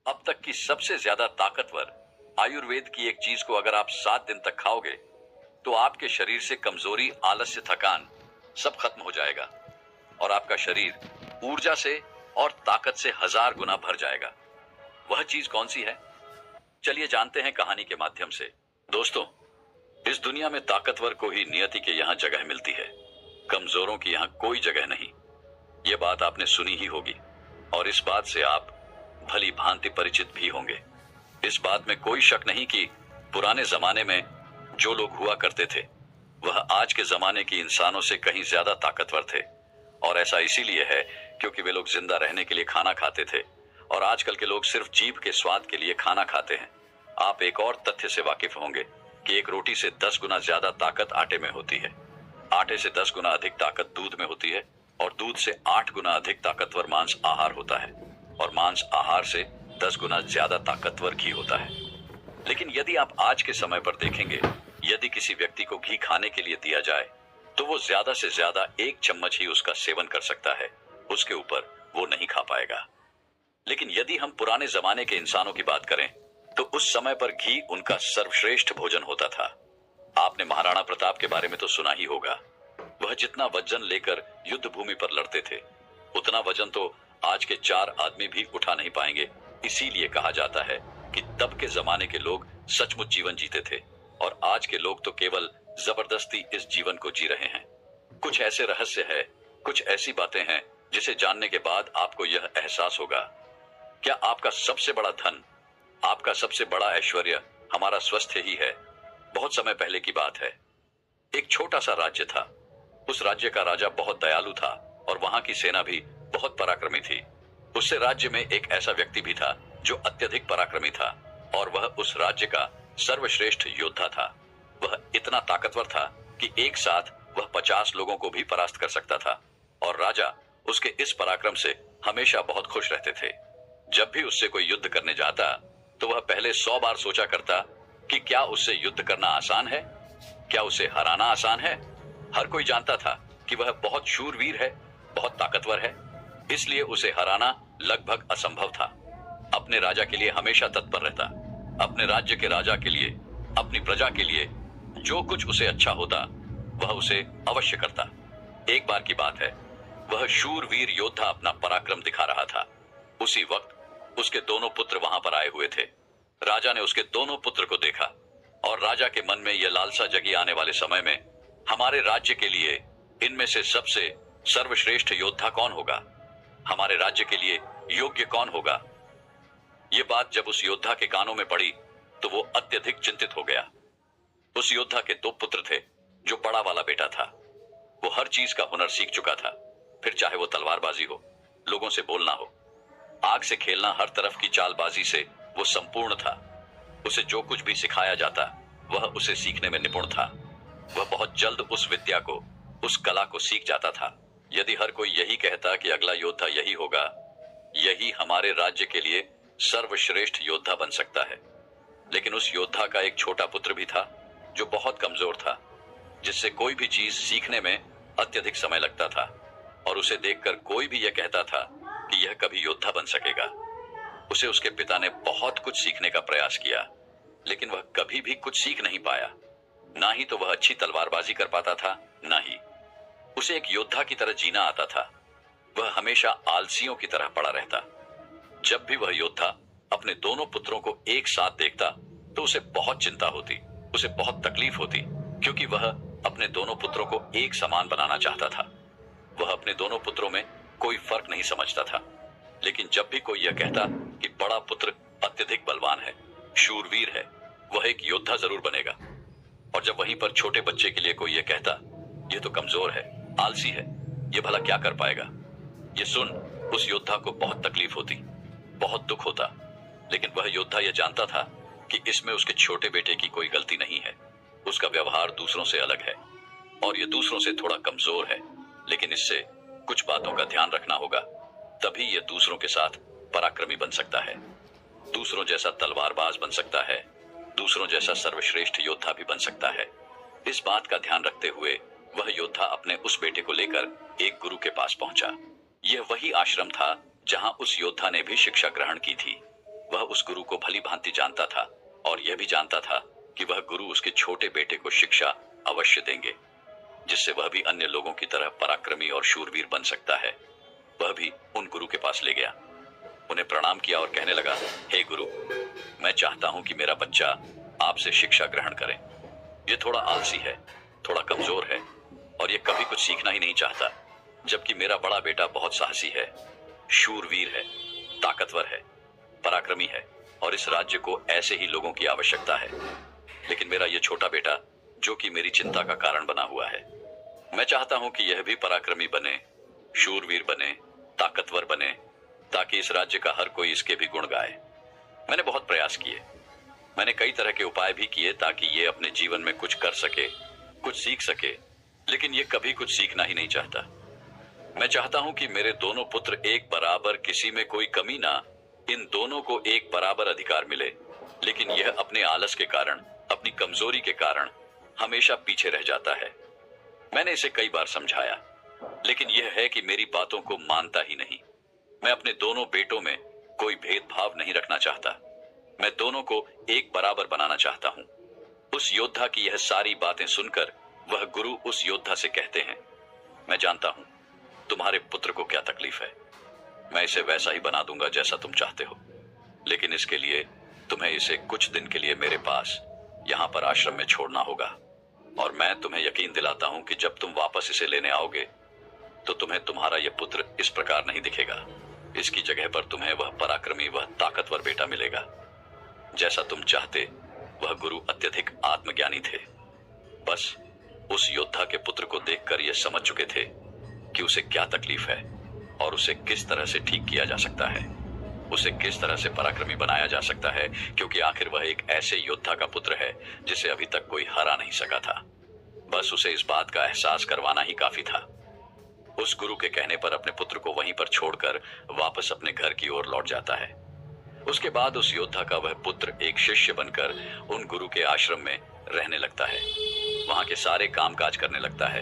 अब तक की सबसे ज्यादा ताकतवर आयुर्वेद की एक चीज को अगर आप 7 दिन तक खाओगे तो आपके शरीर से कमजोरी, आलस्य, थकान सब खत्म हो जाएगा और आपका शरीर ऊर्जा से और ताकत से 1000 गुना भर जाएगा। वह चीज कौन सी है? चलिए जानते हैं कहानी के माध्यम से। दोस्तों, इस दुनिया में ताकतवर को ही नियति के यहां जगह मिलती है, कमजोरों की यहां कोई जगह नहीं। यह बात आपने सुनी ही होगी और इस बात से आप भली भांति परिचित भी होंगे। इस बात में कोई शक नहीं कि पुराने जमाने में जो लोग हुआ करते थे वह आज के जमाने की इंसानों से कहीं ज्यादा ताकतवर थे। और ऐसा इसीलिए है क्योंकि वे लोग जिंदा रहने के लिए खाना खाते थे और आजकल के लोग सिर्फ जीभ के स्वाद के लिए खाना खाते हैं। आप एक और तथ्य से वाकिफ होंगे कि एक रोटी से 10 गुना ज्यादा ताकत आटे में होती है, आटे से 10 गुना अधिक ताकत दूध में होती है और दूध से 8 गुना अधिक ताकतवर मांस आहार होता है और मांस आहार से 10 गुना ज्यादा ताकतवर घी होता है। लेकिन यदि आप आज के समय पर देखेंगे, यदि किसी व्यक्ति को घी खाने के लिए दिया जाए तो वो ज्यादा से ज्यादा 1 चम्मच ही उसका सेवन कर सकता है, उसके ऊपर वो नहीं खा पाएगा। लेकिन यदि हम पुराने जमाने के इंसानों की बात करें तो उस समय पर घी उनका सर्वश्रेष्ठ भोजन होता था। आपने महाराणा प्रताप के बारे में तो सुना ही होगा। वह जितना वजन लेकर युद्ध भूमि पर लड़ते थे उतना वजन तो आज के 4 आदमी भी उठा नहीं पाएंगे। इसीलिए कहा जाता है कि तब के जमाने के लोग सचमुच जीवन जीते थे और आज के लोग तो केवल जबरदस्ती इस जीवन को जी रहे हैं। कुछ ऐसे रहस्य है, कुछ ऐसी बातें हैं जिसे जानने के बाद आपको यह एहसास होगा, क्या आपका सबसे बड़ा धन, आपका सबसे बड़ा ऐश्वर्य हमारा स्वास्थ्य ही है। बहुत समय पहले की बात है, एक छोटा सा राज्य था। उस राज्य का राजा बहुत दयालु था और वहां की सेना भी बहुत पराक्रमी थी। उससे राज्य में एक ऐसा व्यक्ति भी था जो अत्यधिक पराक्रमी था और वह उस राज्य का सर्वश्रेष्ठ योद्धा था। वह इतना ताकतवर था कि एक साथ वह 50 लोगों को भी परास्त कर सकता था और राजा उसके इस पराक्रम से हमेशा बहुत खुश रहते थे। जब भी उससे कोई युद्ध करने जाता तो वह पहले 100 बार सोचा करता कि क्या उससे युद्ध करना आसान है, क्या उसे हराना आसान है। हर कोई जानता था कि वह बहुत शूरवीर है, बहुत ताकतवर है, इसलिए उसे हराना लगभग असंभव था। अपने राजा के लिए हमेशा तत्पर रहता, अपने राज्य के राजा के लिए, अपनी प्रजा के लिए जो कुछ उसे अच्छा होता वह उसे अवश्य करता। एक बार की बात है, वह शूरवीर योद्धा अपना पराक्रम दिखा रहा था। उसी वक्त उसके दोनों पुत्र वहां पर आए हुए थे। राजा ने उसके दोनों पुत्र को देखा और राजा के मन में यह लालसा जगी, आने वाले समय में हमारे राज्य के लिए इनमें से सबसे सर्वश्रेष्ठ योद्धा कौन होगा, हमारे राज्य के लिए योग्य कौन होगा। यह बात जब उस योद्धा के कानों में पड़ी तो वो अत्यधिक चिंतित हो गया। उस योद्धा के 2 पुत्र थे। जो बड़ा वाला बेटा था वो हर चीज का हुनर सीख चुका था, फिर चाहे वो तलवारबाजी हो, लोगों से बोलना हो, आग से खेलना, हर तरफ की चालबाजी से वो संपूर्ण था। उसे जो कुछ भी सिखाया जाता वह उसे सीखने में निपुण था। वह बहुत जल्द उस विद्या को, उस कला को सीख जाता था। यदि हर कोई यही कहता कि अगला योद्धा यही होगा, यही हमारे राज्य के लिए सर्वश्रेष्ठ योद्धा बन सकता है। लेकिन उस योद्धा का एक छोटा पुत्र भी था जो बहुत कमजोर था, जिससे कोई भी चीज सीखने में अत्यधिक समय लगता था और उसे देखकर कोई भी यह कहता था कि यह कभी योद्धा बन सकेगा। उसे उसके पिता ने बहुत कुछ सीखने का प्रयास किया लेकिन वह कभी भी कुछ सीख नहीं पाया। ना ही तो वह अच्छी तलवारबाजी कर पाता था, ना ही उसे एक योद्धा की तरह जीना आता था। वह हमेशा आलसियों की तरह पड़ा रहता। जब भी वह योद्धा अपने दोनों पुत्रों को एक साथ देखता तो उसे बहुत चिंता होती, उसे बहुत तकलीफ होती, क्योंकि वह अपने दोनों पुत्रों को एक समान बनाना चाहता था। वह अपने दोनों पुत्रों में कोई फर्क नहीं समझता था। लेकिन जब भी कोई यह कहता कि बड़ा पुत्र अत्यधिक बलवान है, शूरवीर है, वह एक योद्धा जरूर बनेगा, और जब वहीं पर छोटे बच्चे के लिए कोई यह कहता यह तो कमजोर है, आलसी है, यह भला क्या कर पाएगा, यह सुन उस योद्धा को बहुत तकलीफ होती, बहुत दुख होता। लेकिन वह योद्धा यह जानता था कि इसमें उसके छोटे बेटे की कोई गलती नहीं है। उसका व्यवहार दूसरों से अलग है और यह दूसरों से थोड़ा कमजोर है, लेकिन इससे कुछ बातों का ध्यान रखना होगा, तभी यह दूसरों के साथ पराक्रमी बन सकता है, दूसरों जैसा तलवारबाज बन सकता है, दूसरों जैसा सर्वश्रेष्ठ योद्धा भी बन सकता है। इस बात का ध्यान रखते हुए वह योद्धा अपने उस बेटे को लेकर एक गुरु के पास पहुंचा। यह वही आश्रम था जहां उस योद्धा ने भी शिक्षा ग्रहण की थी। वह उस गुरु को भली भांति जानता था और यह भी जानता था कि वह गुरु उसके छोटे बेटे को शिक्षा अवश्य देंगे, जिससे वह भी अन्य लोगों की तरह पराक्रमी और शूरवीर बन सकता है। वह भी उन गुरु के पास ले गया, उन्हें प्रणाम किया और कहने लगा, हे गुरु, मैं चाहता हूं कि मेरा बच्चा आपसे शिक्षा ग्रहण करे। ये थोड़ा आलसी है, थोड़ा कमजोर है और ये कभी कुछ सीखना ही नहीं चाहता, जबकि मेरा बड़ा बेटा बहुत साहसी है, शूरवीर है, ताकतवर है, पराक्रमी है और इस राज्य को ऐसे ही लोगों की आवश्यकता है। लेकिन मेरा ये छोटा बेटा, जो कि मेरी चिंता का कारण बना हुआ है, मैं चाहता हूं कि यह भी पराक्रमी बने, शूरवीर बने, ताकतवर बने, ताकि इस राज्य का हर कोई इसके भी गुण गाए। मैंने बहुत प्रयास किए, मैंने कई तरह के उपाय भी किए ताकि ये अपने जीवन में कुछ कर सके, कुछ सीख सके, लेकिन ये कभी कुछ सीखना ही नहीं चाहता। मैं चाहता हूं कि मेरे दोनों पुत्र एक बराबर, किसी में कोई कमी ना, इन दोनों को एक बराबर अधिकार मिले, लेकिन यह अपने आलस के कारण, अपनी कमजोरी के कारण हमेशा पीछे रह जाता है। मैंने इसे कई बार समझाया, लेकिन यह है कि मेरी बातों को मानता ही नहीं। मैं अपने दोनों बेटों में कोई भेदभाव नहीं रखना चाहता, मैं दोनों को एक बराबर बनाना चाहता हूं। उस योद्धा की यह सारी बातें सुनकर वह गुरु उस योद्धा से कहते हैं, मैं जानता हूं तुम्हारे पुत्र को क्या तकलीफ है, मैं इसे वैसा ही बना दूंगा जैसा तुम चाहते हो, लेकिन इसके लिए तुम्हें इसे कुछ दिन के लिए मेरे पास यहां पर आश्रम में छोड़ना होगा। और मैं तुम्हें यकीन दिलाता हूं कि जब तुम वापस इसे लेने आओगे तो तुम्हें तुम्हारा यह पुत्र इस प्रकार नहीं दिखेगा। इसकी जगह पर तुम्हें वह पराक्रमी, वह ताकतवर बेटा मिलेगा जैसा तुम चाहते। वह गुरु अत्यधिक आत्मज्ञानी थे, बस उस योद्धा के पुत्र को देखकर यह समझ चुके थे कि उसे क्या तकलीफ है और उसे किस तरह से ठीक किया जा सकता है, उसे किस तरह से पराक्रमी बनाया जा सकता है, क्योंकि आखिर वह एक ऐसे योद्धा का पुत्र है जिसे अभी तक कोई हरा नहीं सका था। बस उसे इस बात का एहसास करवाना ही काफी था। उस गुरु के कहने पर अपने पुत्र को वहीं पर छोड़कर वापस अपने घर की ओर लौट जाता है। उसके बाद उस योद्धा का वह पुत्र एक शिष्य बनकर उन गुरु के आश्रम में रहने लगता है, वहां के सारे कामकाज करने लगता है,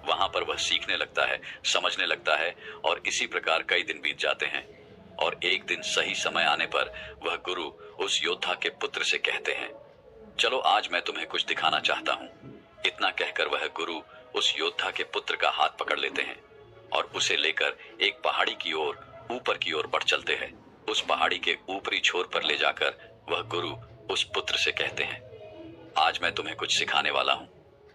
वहां पर वह सीखने लगता है, समझने लगता है और इसी प्रकार कई दिन बीत जाते हैं। और एक दिन सही समय आने पर वह गुरु उस योद्धा के पुत्र से कहते हैं, चलो आज मैं तुम्हें कुछ दिखाना चाहता हूं। इतना कहकर वह गुरु उस योद्धा के पुत्र का हाथ पकड़ लेते हैं और उसे लेकर एक पहाड़ी की ओर, ऊपर की ओर बढ़ चलते हैं। उस पहाड़ी के ऊपरी छोर पर ले जाकर वह गुरु उस पुत्र से कहते हैं, आज मैं तुम्हें कुछ सिखाने वाला हूं।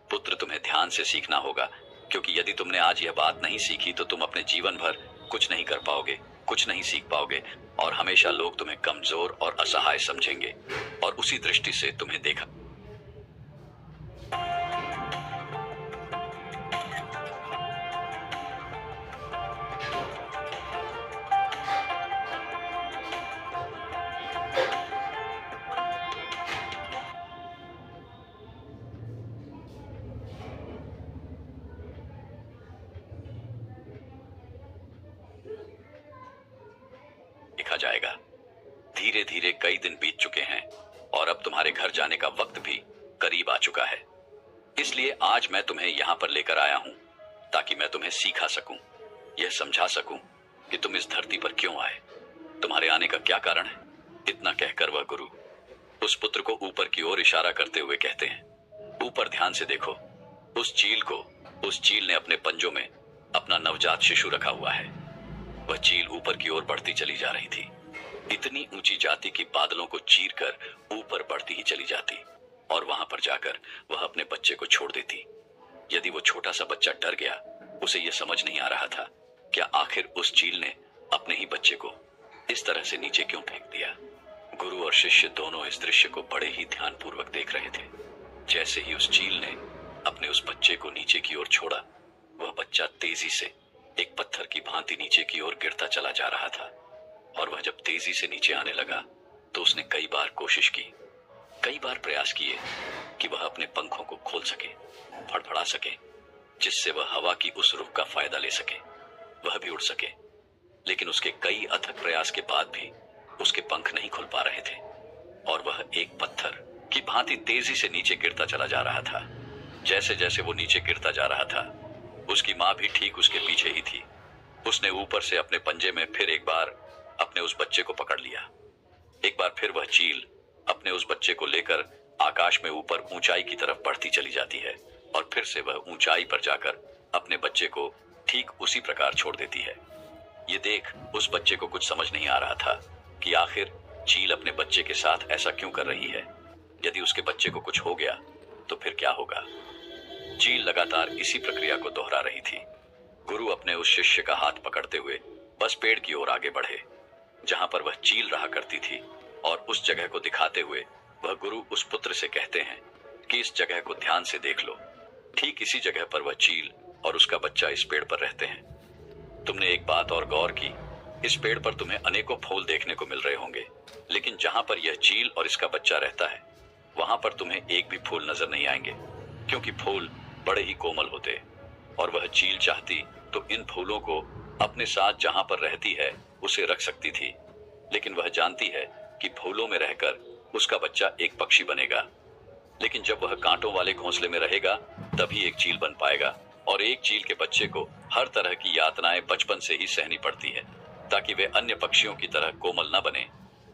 पुत्र, तुम्हें ध्यान से सीखना होगा, क्योंकि यदि तुमने आज यह बात नहीं सीखी तो तुम अपने जीवन भर कुछ नहीं कर पाओगे, कुछ नहीं सीख पाओगे और हमेशा लोग तुम्हें कमजोर और असहाय समझेंगे और उसी दृष्टि से तुम्हें देखा। देखा जाएगा। धीरे धीरे कई दिन बीत चुके हैं और अब तुम्हारे घर जाने का वक्त भी करीब आ चुका है। इसलिए आज मैं तुम्हें यहां पर लेकर आया हूं ताकि मैं तुम्हें सिखा सकूं, यह समझा सकूं कि तुम इस धरती पर क्यों आए, तुम्हारे आने का क्या कारण है। इतना कहकर वह गुरु उस पुत्र को ऊपर की ओर इशारा करते हुए कहते हैं, ऊपर ध्यान से देखो, उस चील ने अपने पंजों में अपना नवजात शिशु रखा हुआ है। वह चील ऊपर की ओर बढ़ती चली जा रही थी, इतनी ऊंची जाती कि बादलों को चीरकर ऊपर बढ़ती ही चली जाती और वहां पर जाकर वह अपने बच्चे को छोड़ देती। यदि वो छोटा सा बच्चा डर गया, उसे यह समझ नहीं आ रहा था क्या आखिर उस चील ने अपने ही बच्चे को इस तरह से नीचे क्यों फेंक दिया। गुरु और शिष्य दोनों इस दृश्य को बड़े ही ध्यानपूर्वक देख रहे थे। जैसे ही उस चील ने अपने उस बच्चे को नीचे की ओर छोड़ा, वह बच्चा तेजी से एक पत्थर की भांति नीचे की ओर गिरता चला जा रहा था। और वह जब तेजी से नीचे आने लगा तो उसने कई बार कोशिश की, कई बार प्रयास किए कि वह अपने पंखों को खोल सके, फड़फड़ा सके, जिससे वह हवा की उस रुख का फायदा ले सके, वह भी उड़ सके। लेकिन उसके कई अथक प्रयास के बाद भी उसके पंख नहीं खुल पा रहे थे और वह एक पत्थर की भांति तेजी से नीचे गिरता चला जा रहा था। जैसे जैसे वो नीचे गिरता जा रहा था, उसकी माँ भी ठीक उसके पीछे ही थी। उसने ऊपर से अपने पंजे में फिर एक बार अपने उस बच्चे को पकड़ लिया। एक बार फिर वह चील अपने उस बच्चे को लेकर आकाश में ऊपर ऊंचाई की तरफ बढ़ती चली जाती है और फिर से वह ऊंचाई पर जाकर अपने बच्चे को ठीक उसी प्रकार छोड़ देती है। ये देख उस बच्चे को कुछ समझ नहीं आ रहा था कि आखिर चील अपने बच्चे के साथ ऐसा क्यों कर रही है। यदि उसके बच्चे को कुछ हो गया तो फिर क्या होगा। चील लगातार इसी प्रक्रिया को दोहरा रही थी। गुरु अपने उस शिष्य का हाथ पकड़ते हुए बस पेड़ की ओर आगे बढ़े जहां पर वह चील रहा करती थी, और उस जगह को दिखाते हुए वह गुरु उस पुत्र से कहते हैं कि इस जगह को ध्यान से देख लो। ठीक इसी जगह पर वह चील और उसका बच्चा इस पेड़ पर रहते हैं। तुमने एक बात और गौर की, इस पेड़ पर तुम्हें अनेकों फूल देखने को मिल रहे होंगे, लेकिन जहां पर यह चील और इसका बच्चा रहता है वहां पर तुम्हें एक भी फूल नजर नहीं आएंगे, क्योंकि फूल बड़े ही कोमल होते। और वह चील चाहती तो इन फूलों को अपने साथ जहां पर रहती है उसे रख सकती थी, लेकिन वह जानती है कि फूलों में रहकर उसका बच्चा एक पक्षी बनेगा। लेकिन जब वह कांटों वाले घोंसले में रहेगा तभी एक चील बन पाएगा, और एक चील के बच्चे को हर तरह की यातनाएं बचपन से ही सहनी पड़ती है ताकि वे अन्य पक्षियों की तरह कोमल न बने,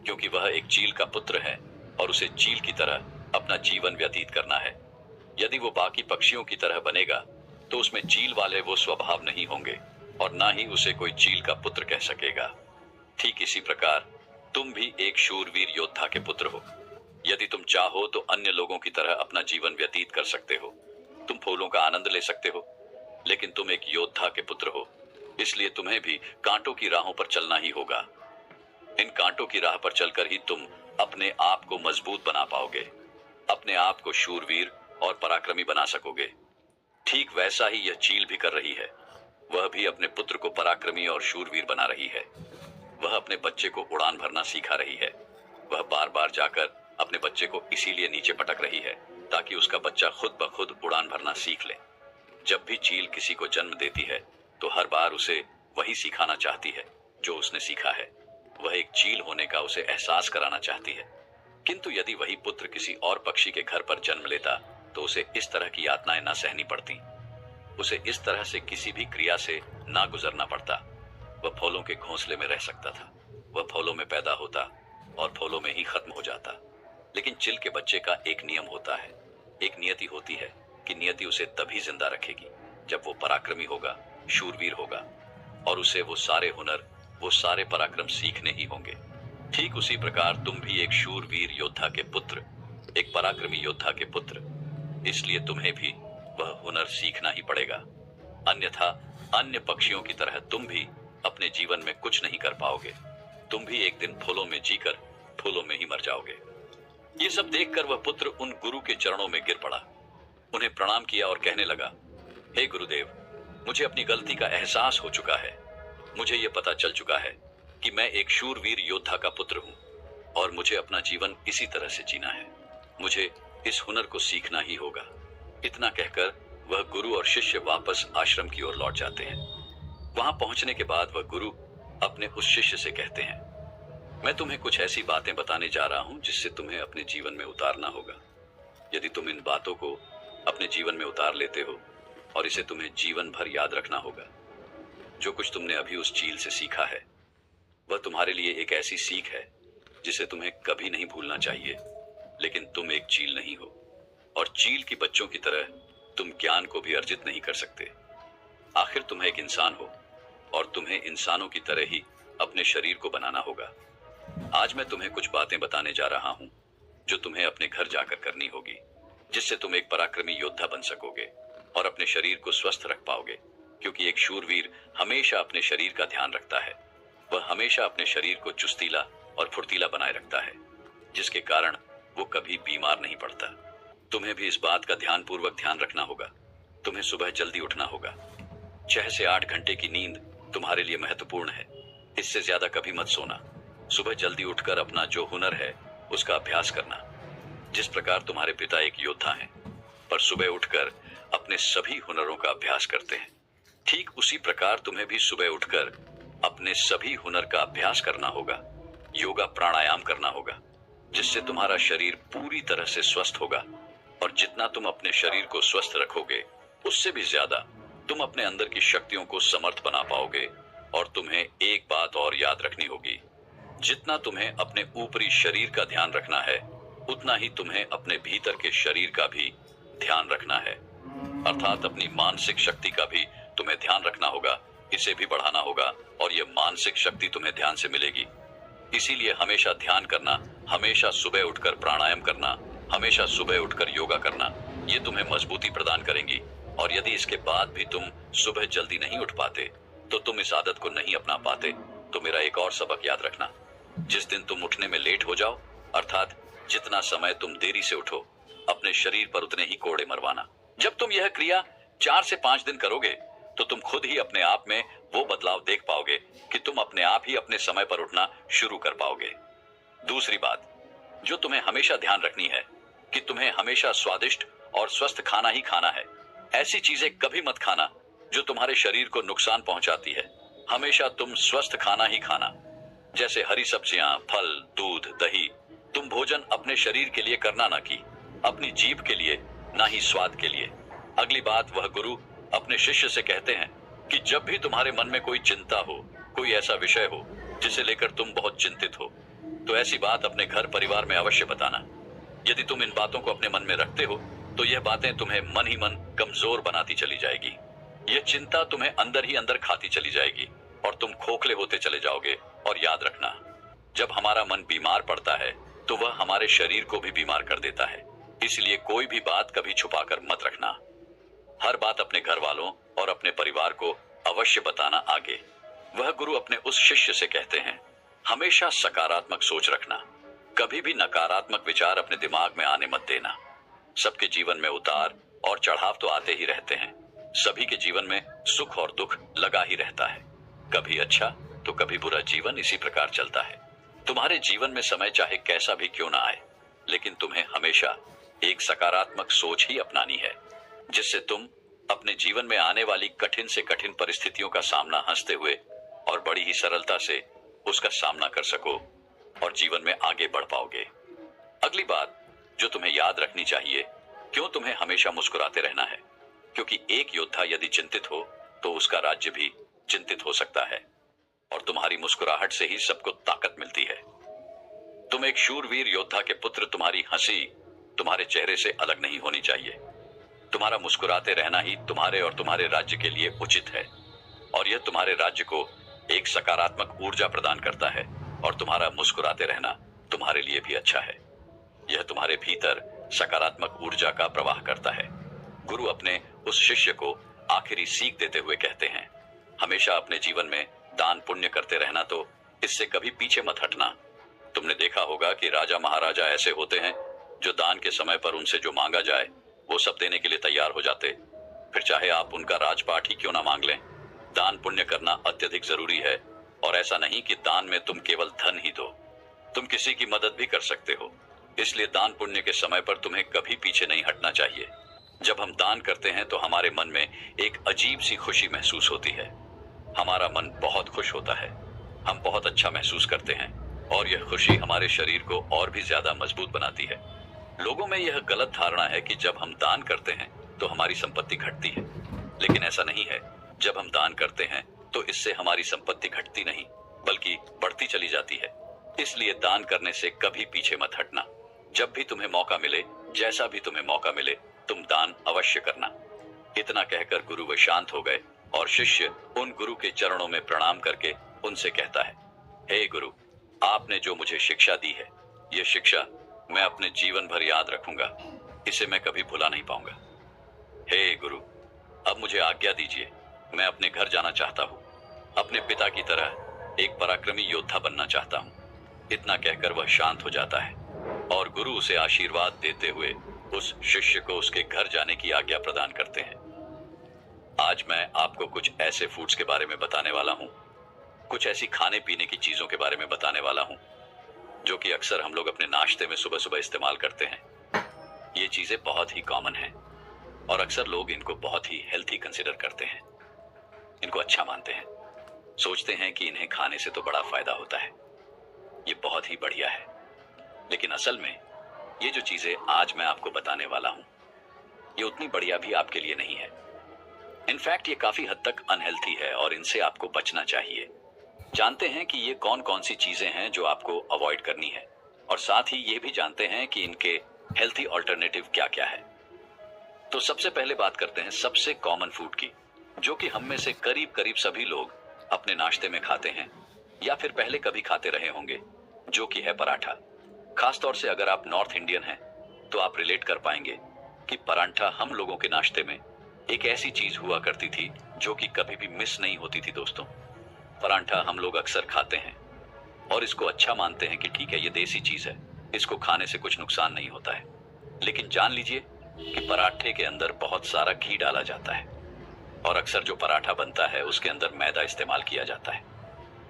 क्योंकि वह एक चील का पुत्र है और उसे चील की तरह अपना जीवन व्यतीत करना है। यदि वो बाकी पक्षियों की तरह बनेगा तो उसमें चील वाले वो स्वभाव नहीं होंगे और ना ही उसे कोई चील का पुत्र कह सकेगा। ठीक इसी प्रकार तुम भी एक शूरवीर योद्धा के पुत्र हो। यदि तुम चाहो तो अन्य लोगों की तरह अपना जीवन व्यतीत कर सकते हो, तुम फूलों का आनंद ले सकते हो, लेकिन तुम एक योद्धा के पुत्र हो, इसलिए तुम्हें भी कांटों की राहों पर चलना ही होगा। इन कांटों की राह पर चलकर ही तुम अपने आप को मजबूत बना पाओगे, अपने आप को शूरवीर और पराक्रमी बना सकोगे। ठीक वैसा ही यह चील भी कर रही है। वह भी अपने पुत्र को पराक्रमी और शूरवीर बना रही है। वह अपने बच्चे को उड़ान भरना सिखा रही है। वह बार बार जाकर अपने बच्चे को इसीलिए नीचे पटक रही है ताकि उसका बच्चा खुद ब खुद उड़ान भरना सीख ले। जब भी चील किसी को जन्म देती है तो हर बार उसे वही सिखाना चाहती है जो उसने सीखा है। वह एक चील होने का उसे एहसास कराना चाहती है। किंतु यदि वही पुत्र किसी और पक्षी के घर पर जन्म लेता तो उसे इस तरह की यातनाएं न सहनी पड़ती, उसे इस तरह से किसी भी क्रिया से ना गुजरना पड़ता। वह फूलों के घोंसले में रह सकता था, वह फूलों में पैदा होता और फूलों में ही खत्म हो जाता। लेकिन चिल के बच्चे का एक नियम होता है, एक नियति होती है कि नियति उसे तभी जिंदा रखेगी जब वो पराक्रमी होगा, शूरवीर होगा, और उसे वो सारे हुनर, वो सारे पराक्रम सीखने ही होंगे। ठीक उसी प्रकार तुम भी एक शूरवीर योद्धा के पुत्र, एक पराक्रमी योद्धा के पुत्र, इसलिए तुम्हें भी वह हुनर सीखना ही पड़ेगा, अन्यथा अन्य पक्षियों की तरह तुम भी अपने जीवन में कुछ नहीं कर पाओगे। तुम भी एक दिन फूलों में जीकर फूलों में ही मर जाओगे। ये सब देखकर वह पुत्र उन गुरु के चरणों में गिर पड़ा, उन्हें प्रणाम किया और कहने लगा, हे गुरुदेव, मुझे अपनी गलती का एहसास हो चुका है। मुझे यह पता चल चुका है कि मैं एक शूरवीर योद्धा का पुत्र हूं और मुझे अपना जीवन इसी तरह से जीना है। मुझे इस हुनर को सीखना ही होगा। इतना कहकर वह गुरु और शिष्य वापस आश्रम की ओर लौट जाते हैं। वहां पहुंचने के बाद वह गुरु अपने उस शिष्य से कहते हैं, मैं तुम्हें कुछ ऐसी बातें बताने जा रहा हूं जिससे तुम्हें अपने जीवन में उतारना होगा। यदि तुम इन बातों को अपने जीवन में उतार लेते हो और इसे तुम्हें जीवन भर याद रखना होगा। जो कुछ तुमने अभी उस चील से सीखा है वह तुम्हारे लिए एक ऐसी सीख है जिसे तुम्हें कभी नहीं भूलना चाहिए। लेकिन तुम एक चील नहीं हो, और चील की बच्चों की तरह तुम ज्ञान को भी अर्जित नहीं कर सकते। आखिर तुम एक इंसान हो और तुम्हें इंसानों की तरह ही अपने शरीर को बनाना होगा। आज मैं तुम्हें कुछ बातें बताने जा रहा हूं जो तुम्हें अपने घर जाकर करनी होगी, जिससे तुम एक पराक्रमी योद्धा बन सकोगे और अपने शरीर को स्वस्थ रख पाओगे, क्योंकि एक शूरवीर हमेशा अपने शरीर का ध्यान रखता है। वह हमेशा अपने शरीर को चुस्तीला और फुर्तीला बनाए रखता है, जिसके कारण वो कभी बीमार नहीं पड़ता। तुम्हें भी इस बात का ध्यानपूर्वक ध्यान रखना होगा। तुम्हें सुबह जल्दी उठना होगा। 6 से 8 घंटे की नींद तुम्हारे लिए महत्वपूर्ण है। इससे ज्यादा कभी मत सोना। सुबह जल्दी उठकर अपना जो हुनर है उसका अभ्यास करना। जिस प्रकार तुम्हारे पिता एक योद्धा हैं, पर सुबह उठकर अपने सभी हुनरों का अभ्यास करते हैं, ठीक उसी प्रकार तुम्हें भी सुबह उठकर अपने सभी हुनर का अभ्यास करना होगा। योगा प्राणायाम करना होगा, जिससे तुम्हारा शरीर पूरी तरह से स्वस्थ होगा। और जितना तुम अपने शरीर को स्वस्थ रखोगे उससे भी ज्यादा तुम अपने अंदर की शक्तियों को समर्थ बना पाओगे। और तुम्हें एक बात और याद रखनी होगी, जितना तुम्हें अपने ऊपरी शरीर का ध्यान रखना है, उतना ही तुम्हें अपने भीतर के शरीर का भी ध्यान रखना है। अर्थात अपनी मानसिक शक्ति का भी तुम्हें ध्यान रखना होगा, इसे भी बढ़ाना होगा, और यह मानसिक शक्ति तुम्हें ध्यान से मिलेगी। इसीलिए हमेशा ध्यान करना, हमेशा सुबह उठकर प्राणायाम करना, हमेशा सुबह उठकर योगा करना, ये तुम्हें मजबूती प्रदान करेंगी। और यदि इसके बाद भी तुम सुबह जल्दी नहीं उठ पाते, तो तुम इस आदत को नहीं अपना पाते, तो मेरा एक और सबक याद रखना। जिस दिन तुम उठने में लेट हो जाओ, अर्थात जितना समय तुम देरी से उठो, अपने शरीर पर उतने ही कोड़े मरवाना। जब तुम यह क्रिया 4 से 5 दिन करोगे, तो तुम खुद ही अपने आप में वो बदलाव देख पाओगे कि तुम अपने आप ही अपने समय पर उठना शुरू कर पाओगे। दूसरी बात जो तुम्हें हमेशा ध्यान रखनी है कि तुम्हें हमेशा स्वादिष्ट और स्वस्थ खाना ही खाना है। ऐसी चीजें कभी मत खाना जो तुम्हारे शरीर को नुकसान पहुंचाती है। हमेशा तुम स्वस्थ खाना ही खाना, जैसे हरी सब्जियां, फल, दूध, दही। तुम भोजन अपने शरीर के लिए करना ना कि अपनी जीभ के लिए, ना ही स्वाद के लिए। अगली बात, वह गुरु अपने शिष्य से कहते हैं कि जब भी तुम्हारे मन में कोई चिंता हो, कोई ऐसा विषय हो जिसे लेकर तुम बहुत चिंतित हो, तो ऐसी बात अपने घर परिवार में अवश्य बताना। यदि तुम इन बातों को अपने मन में रखते हो, तो यह बातें तुम्हें मन ही मन कमजोर बनाती चली जाएगी। यह चिंता तुम्हें अंदर ही अंदर खाती चली जाएगी और तुम खोखले होते चले जाओगे। और याद रखना, जब हमारा मन बीमार पड़ता है, तो वह हमारे शरीर को भी बीमार कर देता है। इसलिए कोई भी बात कभी छुपाकर मत रखना। हर बात अपने घर वालों और अपने परिवार को अवश्य बताना आगे। वह गुरु अपने उस शिष्य से कहते हैं, हमेशा सकारात्मक सोच रखना, कभी भी नकारात्मक विचार अपने दिमाग में आने मत देना। सबके जीवन में उतार और चढ़ाव तो आते ही रहते हैं। सभी के जीवन में सुख और दुख लगा ही रहता है। कभी अच्छा तो कभी बुरा जीवन इसी प्रकार चलता है। तुम्हारे जीवन में समय चाहे कैसा भी क्यों ना आए, लेकिन तुम्हें हमेशा एक सकारात्मक सोच ही अपनानी है, जिससे तुम अपने जीवन में आने वाली कठिन से कठिन परिस्थितियों का सामना हंसते हुए और बड़ी ही सरलता से उसका सामना कर सको और जीवन में आगे बढ़ पाओगे। अगली बात जो तुम्हें याद रखनी चाहिए, क्यों तुम्हें हमेशा मुस्कुराते रहना है, क्योंकि एक योद्धा यदि चिंतित हो तो उसका राज्य भी चिंतित हो सकता है, और तुम्हारी मुस्कुराहट से ही सबको ताकत मिलती है। तुम एक शूरवीर योद्धा के पुत्र, तुम्हारी हंसी तुम्हारे चेहरे से अलग नहीं होनी चाहिए। तुम्हारा मुस्कुराते रहना ही तुम्हारे और तुम्हारे राज्य के लिए उचित है, और यह तुम्हारे राज्य को एक सकारात्मक ऊर्जा प्रदान करता है, और तुम्हारा मुस्कुराते रहना तुम्हारे लिए भी अच्छा है। यह तुम्हारे भीतर सकारात्मक ऊर्जा का प्रवाह करता है। गुरु अपने उस शिष्य को आखिरी सीख देते हुए कहते हैं, हमेशा अपने जीवन में दान पुण्य करते रहना, तो इससे कभी पीछे मत हटना। तुमने देखा होगा कि राजा महाराजा ऐसे होते हैं जो दान के समय पर उनसे जो मांगा जाए वो सब देने के लिए तैयार हो जाते, फिर चाहे आप उनका राजपाट ही क्यों ना मांग लें। दान पुण्य करना अत्यधिक जरूरी है, और ऐसा नहीं कि दान में तुम केवल धन ही दो, तुम किसी की मदद भी कर सकते हो। इसलिए दान पुण्य के समय पर तुम्हें कभी पीछे नहीं हटना चाहिए। जब हम दान करते हैं तो हमारे मन में एक अजीब सी खुशी महसूस होती है। हमारा मन बहुत खुश होता है, हम बहुत अच्छा महसूस करते हैं, और यह खुशी हमारे शरीर को और भी ज्यादा मजबूत बनाती है। लोगों में यह गलत धारणा है कि जब हम दान करते हैं तो हमारी संपत्ति घटती है, लेकिन ऐसा नहीं है। जब हम दान करते हैं तो इससे हमारी संपत्ति घटती नहीं, बल्कि बढ़ती चली जाती है। इसलिए दान करने से कभी पीछे मत हटना। जब भी तुम्हें मौका मिले, जैसा भी तुम्हें मौका मिले, तुम दान अवश्य करना। इतना कहकर गुरु वे शांत हो गए, और शिष्य उन गुरु के चरणों में प्रणाम करके उनसे कहता है, हे गुरु, आपने जो मुझे शिक्षा दी है, यह शिक्षा मैं अपने जीवन भर याद रखूंगा, इसे मैं कभी भुला नहीं पाऊंगा। हे गुरु, अब मुझे आज्ञा दीजिए, मैं अपने घर जाना चाहता हूँ। अपने पिता की तरह एक पराक्रमी योद्धा बनना चाहता हूँ। इतना कहकर वह शांत हो जाता है, और गुरु उसे आशीर्वाद देते हुए उस शिष्य को उसके घर जाने की आज्ञा प्रदान करते हैं। आज मैं आपको कुछ ऐसे फूड्स के बारे में बताने वाला हूँ, कुछ ऐसी खाने पीने की चीजों के बारे में बताने वाला हूँ जो कि अक्सर हम लोग अपने नाश्ते में सुबह सुबह इस्तेमाल करते हैं। ये चीजें बहुत ही कॉमन हैं, और अक्सर लोग इनको बहुत ही हेल्थी कंसिडर करते हैं, इनको अच्छा मानते हैं, सोचते हैं कि इन्हें खाने से तो बड़ा फायदा होता है, ये बहुत ही बढ़िया है। लेकिन असल में ये जो चीजें आज मैं आपको बताने वाला हूं, ये उतनी बढ़िया भी आपके लिए नहीं है। इनफैक्ट ये काफी हद तक अनहेल्थी है, और इनसे आपको बचना चाहिए। जानते हैं कि ये कौन कौन सी चीजें हैं जो आपको अवॉइड करनी है, और साथ ही ये भी जानते हैं कि इनके हेल्थी ऑल्टरनेटिव क्या क्या है। तो सबसे पहले बात करते हैं सबसे कॉमन फूड की, जो कि हम में से करीब करीब सभी लोग अपने नाश्ते में खाते हैं या फिर पहले कभी खाते रहे होंगे, जो कि है पराठा। खासतौर से अगर आप नॉर्थ इंडियन हैं तो आप रिलेट कर पाएंगे कि पराठा हम लोगों के नाश्ते में एक ऐसी चीज हुआ करती थी जो कि कभी भी मिस नहीं होती थी दोस्तों। पराठा हम लोग अक्सर खाते हैं और इसको अच्छा मानते हैं कि ठीक है, ये देसी चीज है, इसको खाने से कुछ नुकसान नहीं होता है। लेकिन जान लीजिए कि पराठे के अंदर बहुत सारा घी डाला जाता है और अक्सर जो पराठा बनता है उसके अंदर मैदा इस्तेमाल किया जाता है।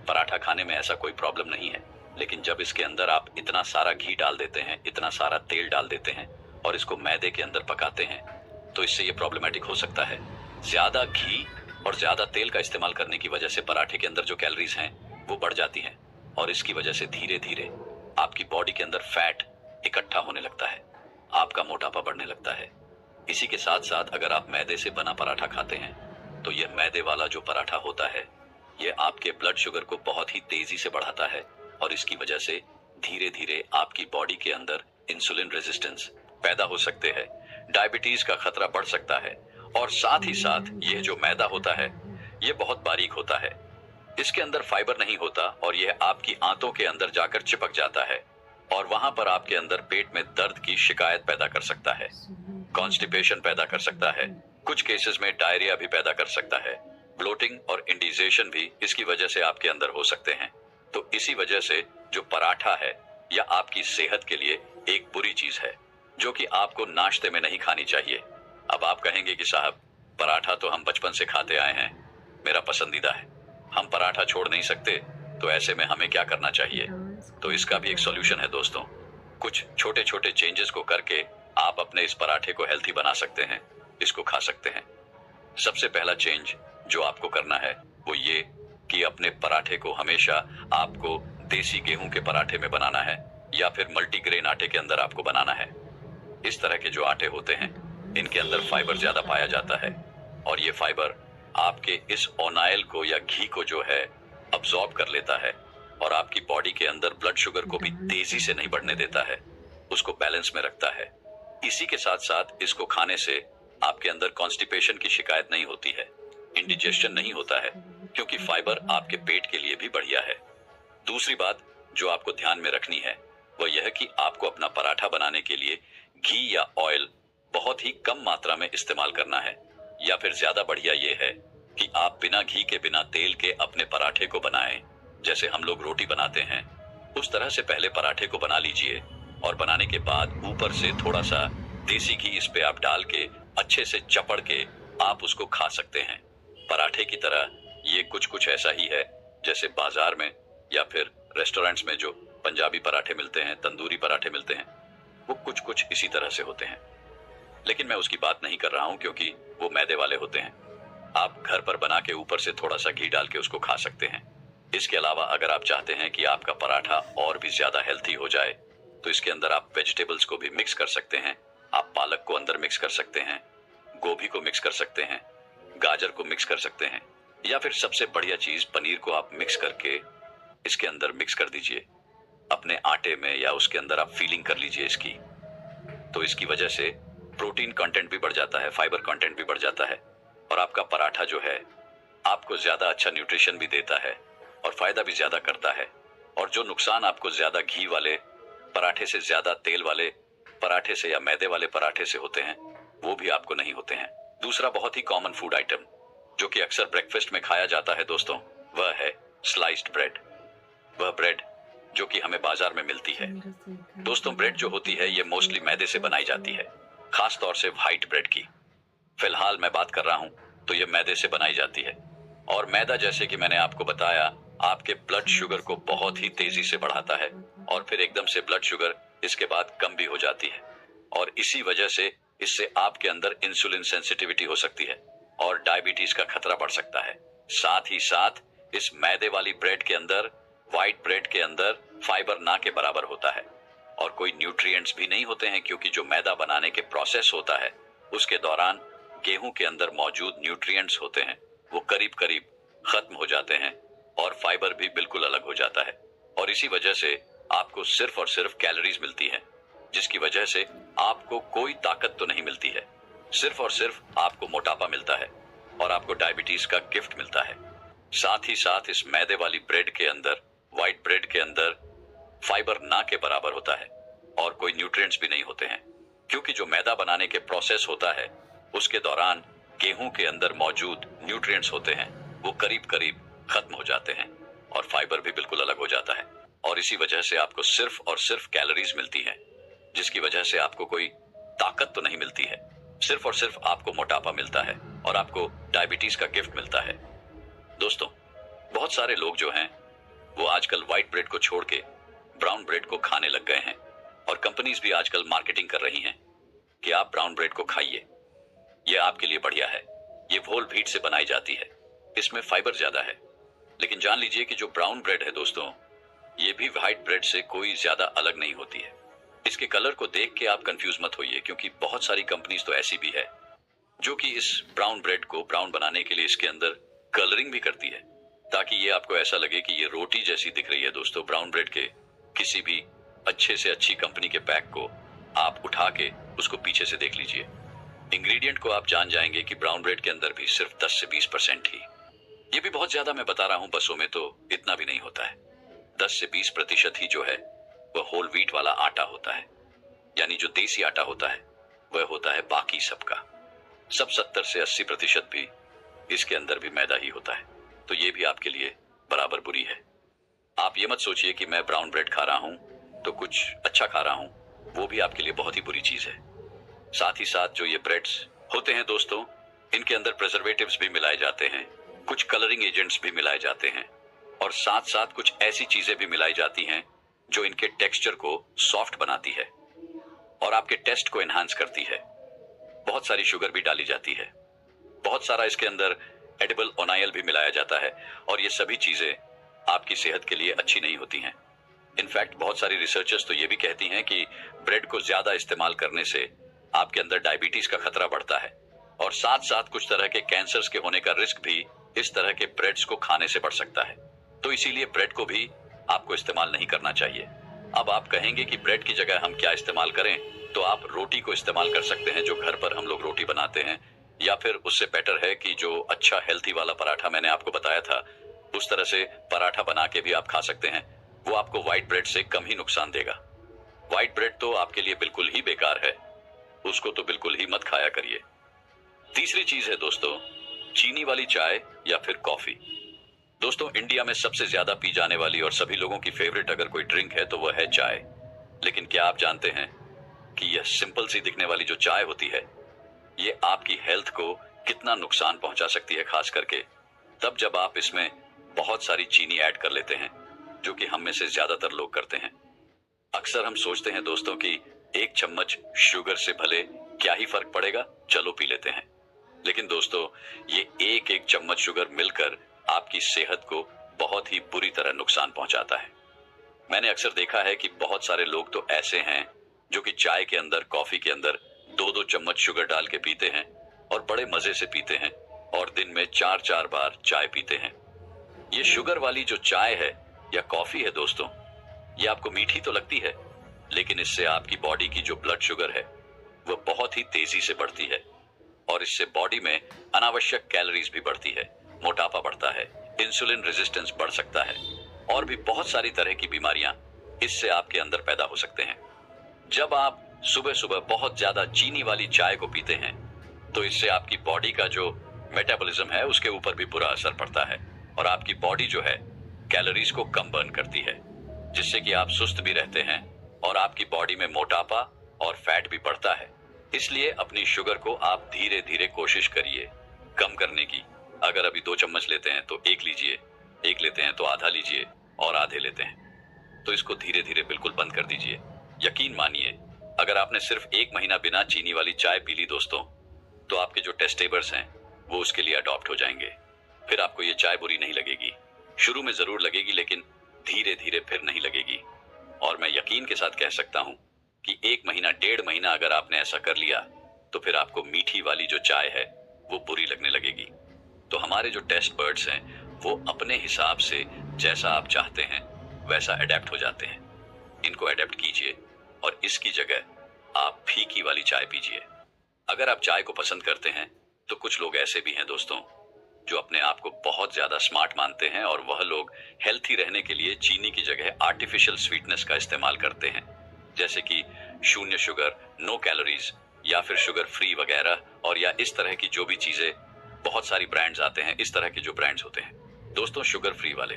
पराठा खाने में ऐसा कोई प्रॉब्लम नहीं है, लेकिन जब इसके अंदर आप इतना सारा घी डाल देते हैं, इतना सारा तेल डाल देते हैं और इसको मैदे के अंदर पकाते हैं, तो इससे ये प्रॉब्लमेटिक हो सकता है। ज्यादा घी और ज्यादा तेल का इस्तेमाल करने की वजह से पराठे के अंदर जो कैलोरीज हैं वो बढ़ जाती हैं और इसकी वजह से धीरे धीरे आपकी बॉडी के अंदर फैट इकट्ठा होने लगता है, आपका मोटापा बढ़ने लगता है। इसी के साथ साथ अगर आप मैदे से बना पराठा खाते हैं तो यह मैदे वाला जो पराठा होता है ये आपके ब्लड शुगर को बहुत ही तेजी से बढ़ाता है और इसकी वजह से धीरे धीरे आपकी बॉडी के अंदर इंसुलिन रेजिस्टेंस पैदा हो सकते हैं, डायबिटीज का खतरा बढ़ सकता है। और साथ ही साथ यह जो मैदा होता है ये बहुत बारीक होता है, इसके अंदर फाइबर नहीं होता और यह आपकी आंतों के अंदर जाकर चिपक जाता है और वहां पर आपके अंदर पेट में दर्द की शिकायत पैदा कर सकता है, कॉन्स्टिपेशन पैदा कर सकता है, कुछ केसेस में डायरिया भी पैदा कर सकता है, ब्लोटिंग और इंडिजेशन भी इसकी वजह से आपके अंदर हो सकते हैं। तो इसी वजह से जो पराठा है या आपकी सेहत के लिए एक बुरी चीज है जो कि आपको नाश्ते में नहीं खानी चाहिए। अब आप कहेंगे कि साहब पराठा तो हम बचपन से खाते आए हैं, मेरा पसंदीदा है, हम पराठा छोड़ नहीं सकते, तो ऐसे में हमें क्या करना चाहिए? तो इसका भी एक सॉल्यूशन है दोस्तों। कुछ छोटे छोटे चेंजेस को करके आप अपने इस पराठे को हेल्थी बना सकते हैं, इसको खा सकते हैं। सबसे पहला चेंज जो आपको करना है वो ये कि अपने पराठे को हमेशा आपको देसी गेहूं के पराठे में बनाना है या फिर मल्टीग्रेन आटे के अंदर आपको बनाना है। इस तरह के जो आटे होते हैं इनके अंदर फाइबर ज्यादा पाया जाता है और ये फाइबर आपके इस ऑनाइल को या घी को जो है अब्सॉर्ब कर लेता है और आपकी बॉडी के अंदर ब्लड शुगर को भी तेजी से नहीं बढ़ने देता है, उसको बैलेंस में रखता है। इसी के साथ साथ इसको खाने से आपके अंदर कॉन्स्टिपेशन की शिकायत नहीं होती है, इंडिजेशन नहीं होता है, क्योंकि फाइबर आपके पेट के लिए भी बढ़िया है। दूसरी बात जो आपको ध्यान में रखनी है वह यह कि आपको अपना पराठा बनाने के लिए घी या ऑयल बहुत ही कम मात्रा में इस्तेमाल करना है, या फिर ज्यादा बढ़िया यह है कि आप बिना घी के बिना तेल के अपने पराठे को बनाएं। जैसे हम लोग रोटी बनाते हैं उस तरह से पहले पराठे को बना लीजिए और बनाने के बाद ऊपर से थोड़ा सा देसी घी इस पे आप डाल के अच्छे से चपड़ के आप उसको खा सकते हैं। पराठे की तरह ये कुछ ऐसा ही है जैसे बाजार में या फिर रेस्टोरेंट्स में जो पंजाबी पराठे मिलते हैं, तंदूरी पराठे मिलते हैं, वो कुछ इसी तरह से होते हैं। लेकिन मैं उसकी बात नहीं कर रहा हूं क्योंकि वो मैदे वाले होते हैं। आप घर पर बना के ऊपर से थोड़ा सा घी डाल के उसको खा सकते हैं। इसके अलावा अगर आप चाहते हैं कि आपका पराठा और भी ज्यादा हेल्थी हो जाए तो इसके अंदर आप वेजिटेबल्स को भी मिक्स कर सकते हैं। आप पालक को अंदर मिक्स कर सकते हैं, गोभी को मिक्स कर सकते हैं, गाजर को मिक्स कर सकते हैं, या फिर सबसे बढ़िया चीज पनीर को आप मिक्स करके इसके अंदर मिक्स कर दीजिए अपने आटे में, या उसके अंदर आप फीलिंग कर लीजिए इसकी। तो इसकी वजह से प्रोटीन कंटेंट भी बढ़ जाता है, फाइबर कंटेंट भी बढ़ जाता है और आपका पराठा जो है आपको ज्यादा अच्छा न्यूट्रिशन भी देता है और फायदा भी ज्यादा करता है। और जो नुकसान आपको ज्यादा घी वाले पराठे से, ज्यादा तेल वाले पराठे से या मैदे वाले पराठे से होते हैं वो भी आपको नहीं होते हैं। दूसरा बहुत ही कॉमन फूड आइटम जो कि अक्सर ब्रेकफास्ट में खाया जाता है दोस्तों, वह है स्लाइस्ड ब्रेड। वह ब्रेड जो कि हमें बाजार में मिलती है। दोस्तों ब्रेड जो होती है ये मोस्टली मैदे से बनाई जाती है, खास तौर से व्हाइट ब्रेड की। फिलहाल मैं बात कर रहा हूं तो ये मैदे से बनाई जाती है और मैदा, जैसे कि मैंने आपको बताया, आपके ब्लड शुगर को बहुत ही तेजी से बढ़ाता है और फिर एकदम से ब्लड शुगर इसके बाद कम भी हो जाती है और इसी वजह से इससे आपके अंदर इंसुलिन सेंसिटिविटी हो सकती है और डायबिटीज का खतरा बढ़ सकता है। साथ ही साथ इस मैदे वाली ब्रेड के अंदर, व्हाइट ब्रेड के अंदर फाइबर ना के बराबर होता है और कोई न्यूट्रिएंट्स भी नहीं होते हैं, क्योंकि जो मैदा बनाने के प्रोसेस होता है उसके दौरान गेहूं के अंदर मौजूद न्यूट्रिएंट्स होते हैं वो करीब करीब खत्म हो जाते हैं और फाइबर भी बिल्कुल अलग हो जाता है। और इसी वजह से आपको सिर्फ और सिर्फ कैलोरीज मिलती है, जिसकी वजह से आपको कोई ताकत तो नहीं मिलती है, सिर्फ और सिर्फ आपको मोटापा मिलता है और आपको डायबिटीज का गिफ्ट मिलता है। साथ ही साथ इस मैदे वाली ब्रेड के अंदर, व्हाइट ब्रेड के अंदर फाइबर ना के बराबर होता है और कोई न्यूट्रिएंट्स भी नहीं होते हैं, क्योंकि जो मैदा बनाने के प्रोसेस होता है उसके दौरान गेहूं के अंदर मौजूद न्यूट्रिएंट्स होते हैं, वो करीब करीब खत्म हो जाते हैं और फाइबर भी बिल्कुल अलग हो जाता है। और इसी वजह से आपको सिर्फ और सिर्फ कैलोरीज मिलती हैं, जिसकी वजह से आपको कोई ताकत तो नहीं मिलती है, सिर्फ और सिर्फ आपको मोटापा मिलता है और आपको डायबिटीज का गिफ्ट मिलता है। दोस्तों, बहुत सारे लोग जो हैं वो आजकल व्हाइट ब्रेड को छोड़ के ब्राउन ब्रेड को खाने लग गए हैं और कंपनीज भी आजकल मार्केटिंग कर रही हैं कि आप ब्राउन ब्रेड को खाइए, ये आपके लिए बढ़िया है, ये होल व्हीट से बनाई जाती है, इसमें फाइबर ज्यादा है। लेकिन जान लीजिए कि जो ब्राउन ब्रेड है दोस्तों, ये भी व्हाइट ब्रेड से कोई ज्यादा अलग नहीं होती है। इसके कलर को देख के आप कंफ्यूज मत होइए, क्योंकि बहुत सारी कंपनीज तो ऐसी भी है जो कि इस ब्राउन ब्रेड को ब्राउन बनाने के लिए इसके अंदर कलरिंग भी करती है, ताकि ये आपको ऐसा लगे कि ये रोटी जैसी दिख रही है। दोस्तों, ब्राउन ब्रेड के किसी भी अच्छे से अच्छी कंपनी के पैक को आप उठा के उसको पीछे से देख लीजिए, इंग्रेडिएंट को आप जान जाएंगे कि ब्राउन ब्रेड के अंदर भी सिर्फ 10 से 20% ही, ये भी बहुत ज्यादा मैं बता रहा हूं, बसों में तो इतना भी नहीं होता है, 10 से 20% ही जो है वह होल व्हीट वाला आटा होता है, यानी जो देसी आटा होता है वह होता है बाकी सबका। सब 70 से 80% भी इसके अंदर भी मैदा ही होता है, तो ये भी आपके लिए बराबर बुरी है। आप ये मत सोचिए कि मैं ब्राउन ब्रेड खा रहा हूं तो कुछ अच्छा खा रहा हूं, वो भी आपके लिए बहुत ही बुरी चीज है। साथ ही साथ जो ये ब्रेड्स होते हैं दोस्तों, इनके अंदर प्रिजर्वेटिव्स भी मिलाए जाते हैं, कुछ कलरिंग एजेंट्स भी मिलाए जाते हैं और साथ साथ कुछ ऐसी चीजें भी मिलाई जाती हैं जो इनके टेक्सचर को सॉफ्ट बनाती है और आपके टेस्ट को एनहांस करती है। बहुत सारी शुगर भी डाली जाती है, बहुत सारा इसके अंदर एडिबल ऑयल भी मिलाया जाता है और ये सभी चीजें आपकी सेहत के लिए अच्छी नहीं होती हैं। इनफैक्ट बहुत सारी रिसर्चर्स तो ये भी कहती हैं कि ब्रेड को ज्यादा इस्तेमाल करने से आपके अंदर डायबिटीज का खतरा बढ़ता है और साथ साथ कुछ तरह के कैंसर्स के होने का रिस्क भी इस तरह के ब्रेड्स को खाने से बढ़ सकता है। तो इसीलिए ब्रेड को भी आपको इस्तेमाल नहीं करना चाहिए। अब आप कहेंगे कि ब्रेड की जगह हम क्या इस्तेमाल करें, तो आप रोटी को इस्तेमाल कर सकते हैं, जो घर पर हम लोग रोटी बनाते हैं, या फिर उससे बेटर है कि जो अच्छा हेल्थी वाला पराठा मैंने आपको बताया था, उस तरह से पराठा बना के भी आप खा सकते हैं। वो आपको व्हाइट ब्रेड से कम ही नुकसान देगा। व्हाइट ब्रेड तो आपके लिए बिल्कुल ही बेकार है, उसको तो बिल्कुल ही मत खाया करिए। तीसरी चीज है दोस्तों, चीनी वाली चाय या फिर कॉफी। दोस्तों, इंडिया में सबसे ज्यादा पी जाने वाली और सभी लोगों की फेवरेट अगर कोई ड्रिंक है तो वह है चाय। लेकिन क्या आप जानते हैं कि यह सिंपल सी दिखने वाली जो चाय होती है, ये आपकी हेल्थ को कितना नुकसान पहुंचा सकती है, खास करके तब जब आप इसमें बहुत सारी चीनी ऐड कर लेते हैं, जो कि हम में से ज्यादातर लोग करते हैं। अक्सर हम सोचते हैं दोस्तों कि एक चम्मच शुगर से भले क्या ही फर्क पड़ेगा, चलो पी लेते हैं। लेकिन दोस्तों, ये एक एक चम्मच शुगर मिलकर आपकी सेहत को बहुत ही बुरी तरह नुकसान पहुंचाता है। मैंने अक्सर देखा है कि बहुत सारे लोग तो ऐसे हैं जो कि चाय के अंदर, कॉफी के अंदर 2-2 चम्मच शुगर डाल के पीते हैं और बड़े मजे से पीते हैं और दिन में 4-4 बार चाय पीते हैं। ये शुगर वाली जो चाय है या कॉफी है दोस्तों, ये आपको मीठी तो लगती है, लेकिन इससे आपकी बॉडी की जो ब्लड शुगर है वह बहुत ही तेजी से बढ़ती है और इससे बॉडी में अनावश्यक कैलोरीज भी बढ़ती है, मोटापा बढ़ता है, इंसुलिन रेजिस्टेंस बढ़ सकता है और भी बहुत सारी तरह की बीमारियां इससे आपके अंदर पैदा हो सकते हैं। जब आप सुबह सुबह बहुत ज्यादा चीनी वाली चाय को पीते हैं तो इससे आपकी बॉडी का जो मेटाबॉलिज्म है उसके ऊपर भी बुरा असर पड़ता है और आपकी बॉडी जो है कैलोरीज को कम बर्न करती है, जिससे कि आप सुस्त भी रहते हैं और आपकी बॉडी में मोटापा और फैट भी बढ़ता है। इसलिए अपनी शुगर को आप धीरे धीरे कोशिश करिए कम करने की। अगर अभी 2 चम्मच लेते हैं तो 1 लीजिए, 1 लेते हैं तो आधा लीजिए और आधे लेते हैं तो इसको धीरे धीरे बिल्कुल बंद कर दीजिए। यकीन मानिए, अगर आपने सिर्फ 1 महीना बिना चीनी वाली चाय पी ली दोस्तों, तो आपके जो टेस्टेबर्स हैं वो उसके लिए अडॉप्ट हो जाएंगे। फिर आपको ये चाय बुरी नहीं लगेगी। शुरू में जरूर लगेगी, लेकिन धीरे धीरे फिर नहीं लगेगी। और मैं यकीन के साथ कह सकता हूं कि 1 महीना, 1.5 महीना अगर आपने ऐसा कर लिया तो फिर आपको मीठी वाली जो चाय है वो बुरी लगने लगेगी। तो हमारे जो टेस्ट बर्ड्स हैं वो अपने हिसाब से जैसा आप चाहते हैं वैसा अडेप्ट हो जाते हैं। इनको अडेप्ट कीजिए और इसकी जगह आप फीकी वाली चाय पीजिए। अगर आप चाय को पसंद करते हैं तो कुछ लोग ऐसे भी हैं दोस्तों जो अपने आप को बहुत ज्यादा स्मार्ट मानते हैं और वह लोग हेल्थी रहने के लिए चीनी की जगह आर्टिफिशियल स्वीटनेस का इस्तेमाल करते हैं, जैसे कि शून्य शुगर, नो कैलोरीज या फिर शुगर फ्री वगैरह, और या इस तरह की जो भी चीजें, बहुत सारी ब्रांड्स आते हैं इस तरह के जो ब्रांड्स होते हैं दोस्तों शुगर फ्री वाले,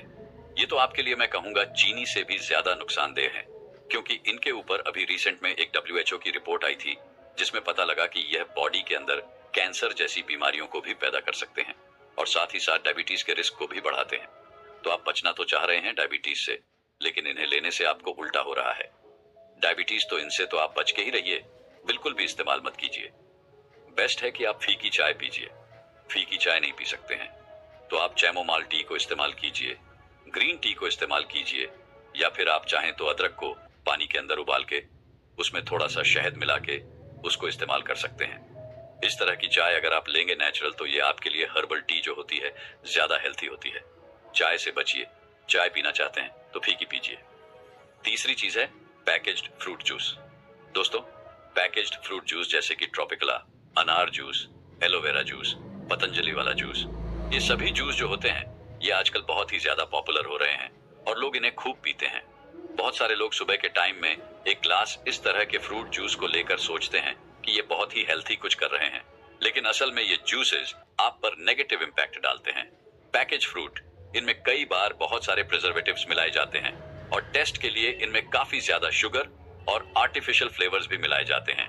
ये तो आपके लिए मैं कहूंगा चीनी से भी ज्यादा नुकसानदेह है, क्योंकि इनके ऊपर अभी रिसेंट में एक WHO की रिपोर्ट आई थी जिसमें पता लगा कि यह बॉडी के अंदर कैंसर जैसी बीमारियों को भी पैदा कर सकते हैं और साथ ही साथ डायबिटीज के रिस्क को भी बढ़ाते हैं। तो आप बचना तो चाह रहे हैं डायबिटीज से, लेकिन इन्हें लेने से आपको उल्टा हो रहा है। डायबिटीज तो इनसे तो आप बच के ही रहिए, बिल्कुल भी इस्तेमाल मत कीजिए। बेस्ट है कि आप फीकी चाय पीजिए। फीकी चाय नहीं पी सकते हैं तो आप चैमोमाल टी को इस्तेमाल कीजिए, ग्रीन टी को इस्तेमाल कीजिए, या फिर आप चाहें तो अदरक को पानी के अंदर उबाल के उसमें थोड़ा सा शहद मिला के उसको इस्तेमाल कर सकते हैं। इस तरह की चाय अगर आप लेंगे नेचुरल तो ये आपके लिए हर्बल टी जो होती है ज्यादा हेल्थी होती है। चाय से बचिए, चाय पीना चाहते हैं तो फीकी पीजिए। तीसरी चीज है पैकेज्ड फ्रूट जूस। दोस्तों पैकेज्ड फ्रूट जूस जैसे कि ट्रॉपिकला, अनार जूस, एलोवेरा जूस, पतंजलि वाला जूस, ये सभी जूस जो होते हैं ये आजकल बहुत ही ज्यादा पॉपुलर हो रहे हैं और लोग इन्हें खूब पीते हैं। बहुत सारे लोग सुबह के टाइम में एक ग्लास इस तरह के फ्रूट जूस को लेकर सोचते हैं कि ये बहुत ही हेल्थी कुछ कर रहे हैं, लेकिन असल में ये जूसेस आप पर नेगेटिव इंपैक्ट डालते हैं। पैकेज फ्रूट, इनमें कई बार बहुत सारे प्रिजर्वेटिव्स मिलाए जाते हैं और टेस्ट के लिए इनमें काफी ज्यादा शुगर और आर्टिफिशियल फ्लेवर्स भी मिलाए जाते हैं।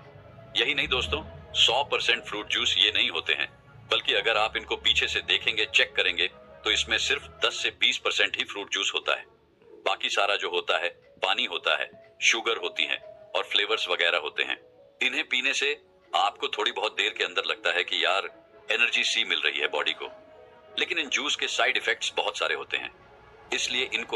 यही नहीं दोस्तों, 100% फ्रूट जूस ये नहीं होते हैं, बल्कि अगर आप इनको पीछे से देखेंगे, चेक करेंगे तो इसमें सिर्फ 10 से 20% ही फ्रूट जूस होता है। बाकी सारा जो होता है पानी होता है, शुगर होती है और फ्लेवर्स वगैरह होते हैं। इन्हें पीने से आपको थोड़ी बहुत देर के अंदर लगता है कि यार एनर्जी सी मिल रही है बॉडी को, लेकिन इन जूस के साइड इफेक्ट्स बहुत सारे होते हैं, इसलिए इनको